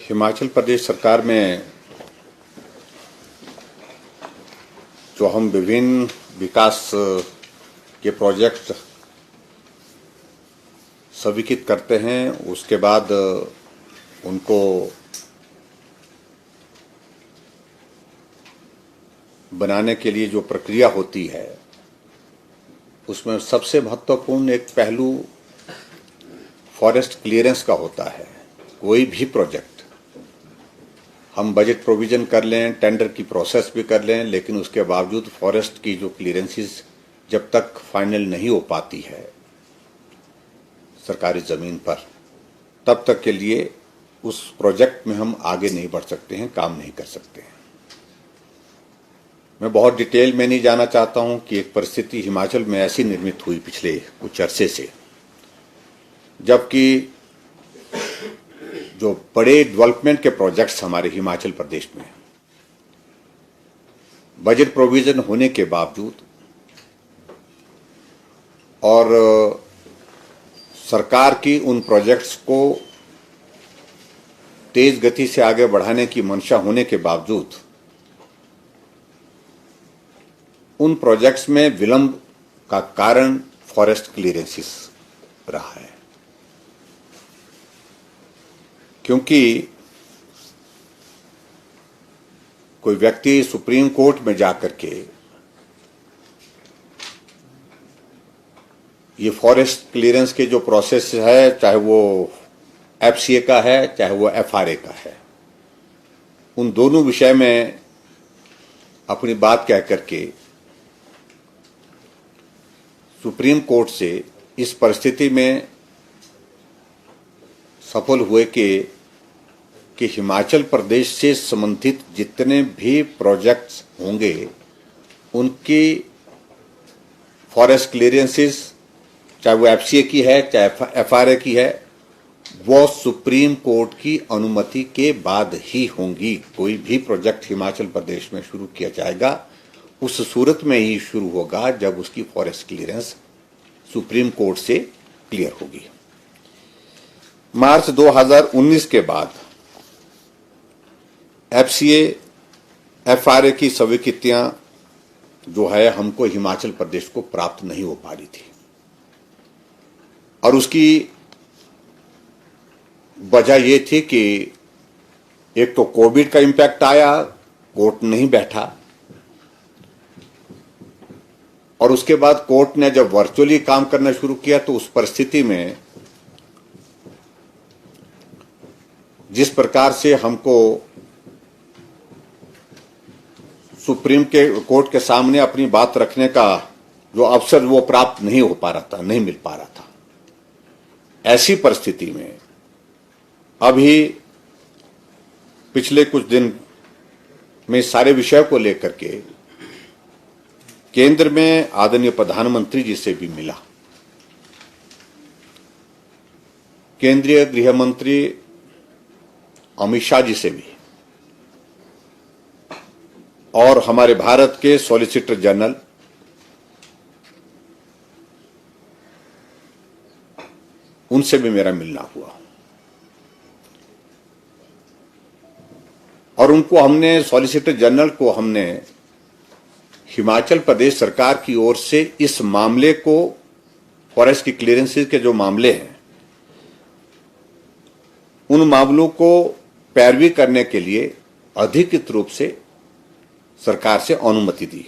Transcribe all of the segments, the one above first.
हिमाचल प्रदेश सरकार में जो हम विभिन्न विकास के प्रोजेक्ट स्वीकृत करते हैं, उसके बाद उनको बनाने के लिए जो प्रक्रिया होती है, उसमें सबसे महत्वपूर्ण एक पहलू फॉरेस्ट क्लियरेंस का होता है। कोई भी प्रोजेक्ट हम बजट प्रोविजन कर लें, टेंडर की प्रोसेस भी कर लें, लेकिन उसके बावजूद फॉरेस्ट की जो क्लियरेंसेस जब तक फाइनल नहीं हो पाती है सरकारी ज़मीन पर, तब तक के लिए उस प्रोजेक्ट में हम आगे नहीं बढ़ सकते हैं, काम नहीं कर सकते हैं। मैं बहुत डिटेल में नहीं जाना चाहता हूं कि एक परिस्थिति हिमाचल में ऐसी निर्मित हुई पिछले कुछ अरसे से, जबकि जो बड़े डेवलपमेंट के प्रोजेक्ट्स हमारे हिमाचल प्रदेश में बजट प्रोविजन होने के बावजूद और सरकार की उन प्रोजेक्ट्स को तेज गति से आगे बढ़ाने की मंशा होने के बावजूद उन प्रोजेक्ट्स में विलंब का कारण फॉरेस्ट क्लियरेंसेस रहा है। क्योंकि कोई व्यक्ति सुप्रीम कोर्ट में जाकर के ये फॉरेस्ट क्लियरेंस के जो प्रोसेस है, चाहे वो एफसीए का है चाहे वो एफआरए का है, उन दोनों विषय में अपनी बात कह करके सुप्रीम कोर्ट से इस परिस्थिति में सफल हुए कि हिमाचल प्रदेश से संबंधित जितने भी प्रोजेक्ट्स होंगे उनकी फॉरेस्ट क्लियरेंसेस, चाहे वो एफसीए की है चाहे एफआरए की है, वो सुप्रीम कोर्ट की अनुमति के बाद ही होंगी। कोई भी प्रोजेक्ट हिमाचल प्रदेश में शुरू किया जाएगा उस सूरत में ही शुरू होगा जब उसकी फॉरेस्ट क्लियरेंस सुप्रीम कोर्ट से क्लियर होगी। मार्च 2019 के बाद एफसीए एफआरए की स्वीकृतियां जो है हमको हिमाचल प्रदेश को प्राप्त नहीं हो पा रही थी, और उसकी वजह ये थी कि एक तो कोविड का इम्पैक्ट आया, कोर्ट नहीं बैठा, और उसके बाद कोर्ट ने जब वर्चुअली काम करना शुरू किया तो उस परिस्थिति में जिस प्रकार से हमको सुप्रीम कोर्ट के सामने अपनी बात रखने का जो अवसर वो प्राप्त नहीं हो पा रहा था, नहीं मिल पा रहा था। ऐसी परिस्थिति में अभी पिछले कुछ दिन में सारे विषय को लेकर के केंद्र में आदरणीय प्रधानमंत्री जी से भी मिला, केंद्रीय गृह मंत्री अमित शाह जी से भी, और हमारे भारत के सॉलिसिटर जनरल उनसे भी मेरा मिलना हुआ, और उनको हमने, सॉलिसिटर जनरल को हमने हिमाचल प्रदेश सरकार की ओर से इस मामले को, फॉरेस्ट की क्लियरेंसेस के जो मामले हैं उन मामलों को पैरवी करने के लिए अधिकृत रूप से सरकार से अनुमति दी।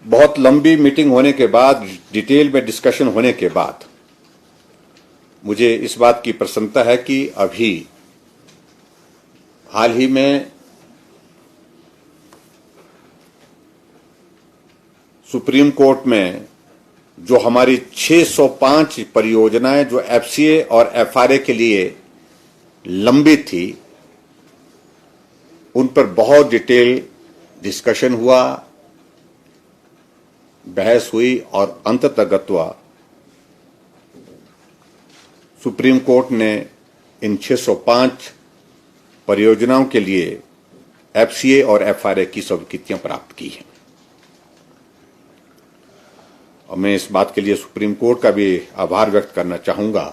बहुत लंबी मीटिंग होने के बाद, डिटेल में डिस्कशन होने के बाद मुझे इस बात की प्रसन्नता है कि अभी हाल ही में सुप्रीम कोर्ट में जो हमारी 605 परियोजनाएं जो एफसीए और एफआरए के लिए लंबित थी, उन पर बहुत डिटेल डिस्कशन हुआ, बहस हुई, और अंततः सुप्रीम कोर्ट ने इन 605 परियोजनाओं के लिए एफसीए और एफआरए की स्वीकृतियां प्राप्त की हैं। और मैं इस बात के लिए सुप्रीम कोर्ट का भी आभार व्यक्त करना चाहूंगा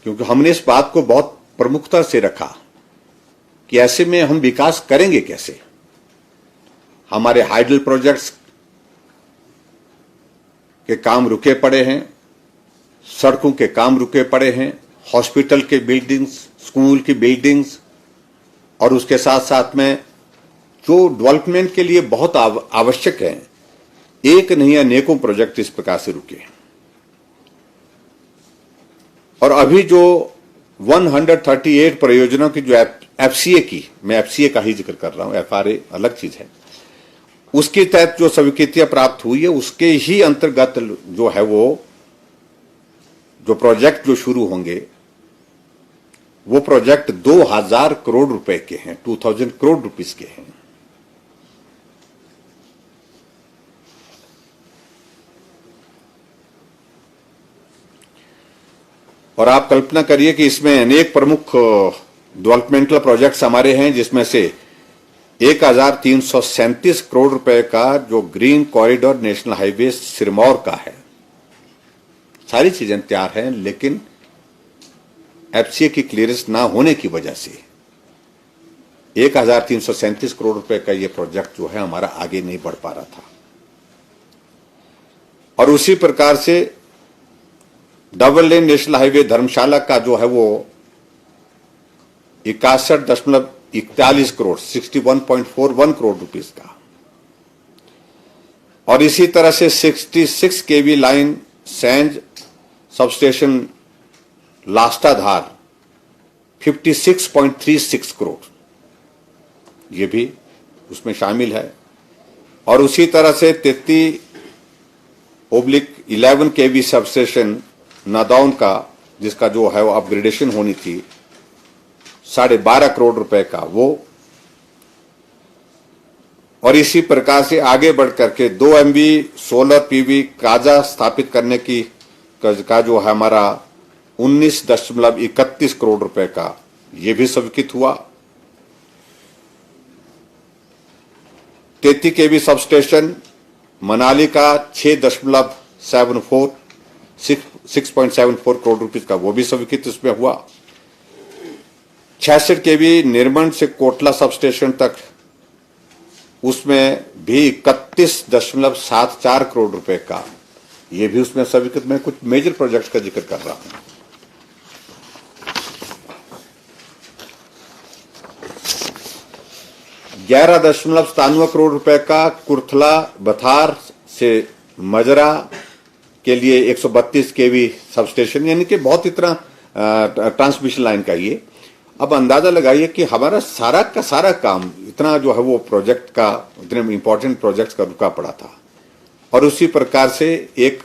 क्योंकि हमने इस बात को बहुत प्रमुखता से रखा कि ऐसे में हम विकास करेंगे कैसे। हमारे हाइडल प्रोजेक्ट्स के काम रुके पड़े हैं, सड़कों के काम रुके पड़े हैं, हॉस्पिटल के बिल्डिंग्स, स्कूल की बिल्डिंग्स, और उसके साथ साथ में जो डेवलपमेंट के लिए बहुत आवश्यक है, एक नहीं अनेकों प्रोजेक्ट इस प्रकार से रुके। और अभी जो 138 परियोजनाओं की जो एफसीए की, मैं एफसीए का ही जिक्र कर रहा हूं, एफआरए अलग चीज है, उसके तहत जो स्वीकृतियां प्राप्त हुई है उसके ही अंतर्गत जो है वो जो प्रोजेक्ट जो शुरू होंगे वो प्रोजेक्ट 2000 करोड़ रुपए के हैं, 2000 करोड़ रुपीस के हैं। और आप कल्पना करिए कि इसमें अनेक प्रमुख डेवलपमेंटल प्रोजेक्ट्स हमारे हैं, जिसमें से 1337 करोड़ रुपए का जो green corridor national highway Sirmaur का है। सारी चीजें तैयार हैं, लेकिन एफसीए की क्लियरेंस ना होने की वजह से 1337 करोड़ रुपए का यह प्रोजेक्ट जो है हमारा आगे नहीं बढ़ पा रहा था। और उसी प्रकार से डबल लेन नेशनल हाईवे धर्मशाला का जो है वो 61.41 करोड़ 61.41 करोड़ रुपीस का, और इसी तरह से 66 केवी लाइन सैंज सबस्टेशन लास्टाधार 56.36 करोड़, ये भी उसमें शामिल है। और उसी तरह से 33/11 केवी सबस्टेशन नादौन का, जिसका जो है वो अपग्रेडेशन होनी थी 12.5 करोड़ रुपए का वो। और इसी प्रकार से आगे बढ़ करके 2 MV सोलर पीवी काजा स्थापित करने की का जो है हमारा 19.31 करोड़ रुपए का, ये भी स्वीकृत हुआ। 33 केवी सबस्टेशन मनाली का 6.74 करोड़ रुपए का, वो भी स्वीकृत इसमें हुआ। 66 केवी निर्मंड से कोटला सबस्टेशन तक, उसमें भी 31.74 करोड़ रुपए का, ये भी उसमें स्वीकृत। मैं कुछ मेजर प्रोजेक्ट्स का जिक्र कर रहा हूं। 11.97 करोड़ रुपए का कुर्थला बथार से मजरा के लिए 132 केवी सबस्टेशन, यानी कि बहुत इतना ट्रांसमिशन लाइन का ये। अब अंदाजा लगाइए कि हमारा सारा का सारा काम इतना जो है वो प्रोजेक्ट का, इतने इंपॉर्टेंट प्रोजेक्ट्स का रुका पड़ा था। और उसी प्रकार से एक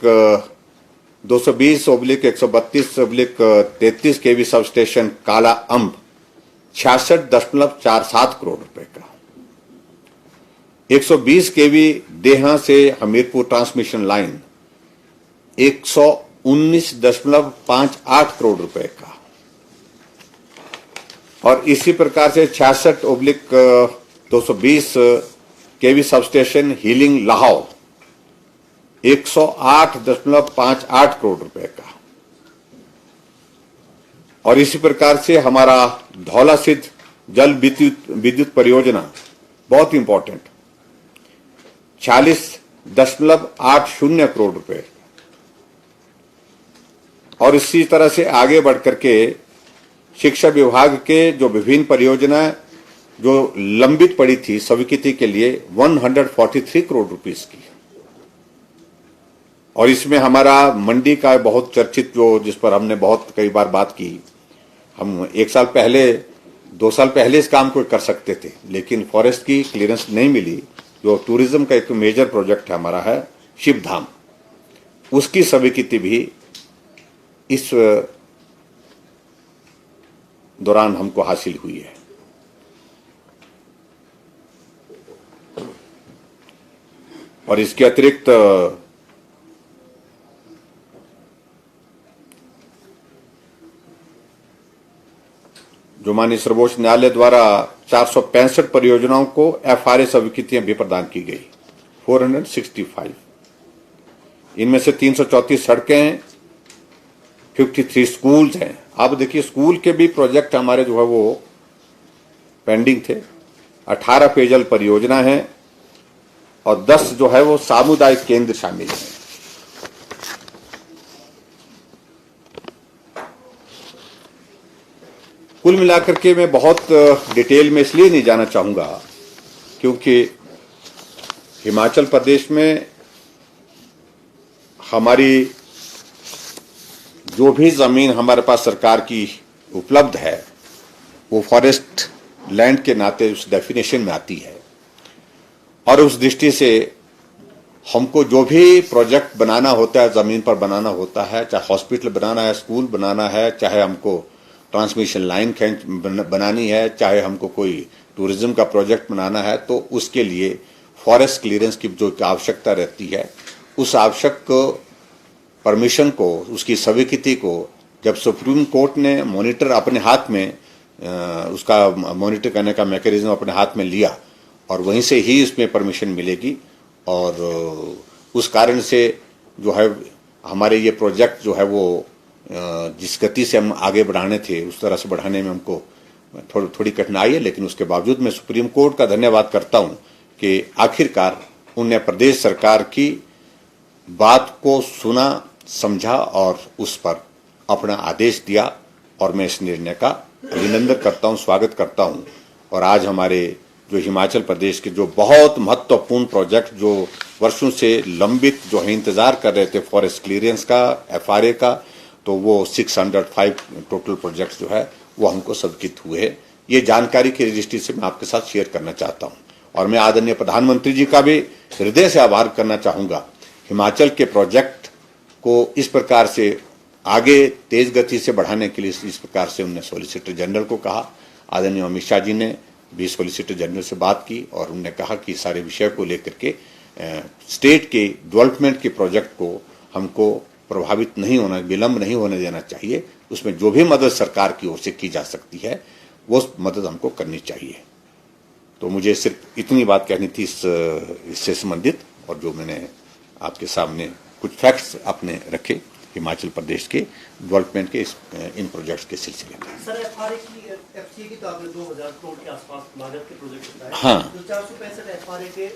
220/132/33 केवी सबस्टेशन काला अम्ब 66.47 करोड़ रुपए का। 120 केवी देहा से हमीरपुर ट्रांसमिशन लाइन 119.58 करोड़ रुपए का। और इसी प्रकार से 66/220 केवी सबस्टेशन हीलिंग लाहौर 108.58 करोड़ रुपए का। और इसी प्रकार से हमारा धौला सिद्ध जल विद्युत परियोजना बहुत इंपॉर्टेंट 46.80 करोड़ रुपए। और इसी तरह से आगे बढ़कर के शिक्षा विभाग के जो विभिन्न परियोजनाएं जो लंबित पड़ी थी स्वीकृति के लिए 143 करोड़ रुपीस की। और इसमें हमारा मंडी का बहुत चर्चित जो, जिस पर हमने बहुत कई बार बात की, हम 1 साल पहले 2 साल पहले इस काम को कर सकते थे, लेकिन फॉरेस्ट की क्लियरेंस नहीं मिली। जो टूरिज्म का एक मेजर प्रोजेक्ट है हमारा है शिवधाम, उसकी स्वीकृति भी इस दौरान हमको हासिल हुई है। और इसके अतिरिक्त जो माननीय सर्वोच्च न्यायालय द्वारा 465 परियोजनाओं को एफआरए स्वीकृतियां भी प्रदान की गई 465। इनमें से 334 सड़कें हैं, 53 स्कूल्स हैं, अब देखिए स्कूल के भी प्रोजेक्ट हमारे जो है वो पेंडिंग थे। 18 पेयजल परियोजना है और 10 जो है वो सामुदायिक केंद्र शामिल हैं। कुल मिलाकर के मैं बहुत डिटेल में इसलिए नहीं जाना चाहूंगा क्योंकि हिमाचल प्रदेश में हमारी जो भी जमीन हमारे पास सरकार की उपलब्ध है वो फॉरेस्ट लैंड के नाते उस डेफिनेशन में आती है और उस दृष्टि से हमको जो भी प्रोजेक्ट बनाना होता है, जमीन पर बनाना होता है, चाहे हॉस्पिटल बनाना है, स्कूल बनाना है, चाहे हमको ट्रांसमिशन लाइन बनानी है, चाहे हमको कोई टूरिज्म का प्रोजेक्ट बनाना है, तो उसके लिए फॉरेस्ट क्लियरेंस की जो आवश्यकता रहती है, उस आवश्यक परमिशन को, उसकी स्वीकृति को जब सुप्रीम कोर्ट ने मॉनिटर अपने हाथ में उसका मॉनिटर करने का मैकेनिज्म अपने हाथ में लिया और वहीं से ही इसमें परमिशन मिलेगी। और उस कारण से जो है हमारे ये प्रोजेक्ट जो है वो जिस गति से हम आगे बढ़ाने थे उस तरह से बढ़ाने में हमको थोड़ी कठिनाई है, लेकिन उसके बावजूद मैं सुप्रीम कोर्ट का धन्यवाद करता हूं कि आखिरकार उनने प्रदेश सरकार की बात को सुना, समझा और उस पर अपना आदेश दिया और मैं इस निर्णय का अभिनंदन करता हूं, स्वागत करता हूं। और आज हमारे जो हिमाचल प्रदेश के जो बहुत महत्वपूर्ण प्रोजेक्ट जो वर्षों से लंबित जो है इंतजार कर रहे थे फॉरेस्ट क्लियरेंस का, एफआरए का, तो वो 605 टोटल प्रोजेक्ट्स जो है वो हमको स्वीकृत हुए हैं। ये जानकारी की दृष्टि से मैं आपके साथ शेयर करना चाहता हूं और मैं आदरणीय प्रधानमंत्री जी का भी हृदय से आभार करना चाहूंगा। हिमाचल के प्रोजेक्ट को इस प्रकार से आगे तेज गति से बढ़ाने के लिए इस प्रकार से उन्होंने सॉलिसिटर जनरल को कहा। आदरणीय अमित शाह जी ने भी सॉलिसिटर जनरल से बात की और उन्होंने कहा कि सारे विषय को लेकर के स्टेट के डेवलपमेंट के प्रोजेक्ट को हमको प्रभावित नहीं होना, विलंब नहीं होने देना चाहिए। उसमें जो भी मदद सरकार की ओर से की जा सकती है वो मदद हमको करनी चाहिए। तो मुझे सिर्फ इतनी बात कहनी थी इससे संबंधित, और जो मैंने आपके सामने कुछ फैक्ट्स अपने रखे हिमाचल प्रदेश के डेवलपमेंट के इन प्रोजेक्ट्स के सिलसिले में। सर एफसीए की तो आपने 2000 करोड़ के आसपास लागत के प्रोजेक्ट बताए। हाँ, जो 465 एफआरए के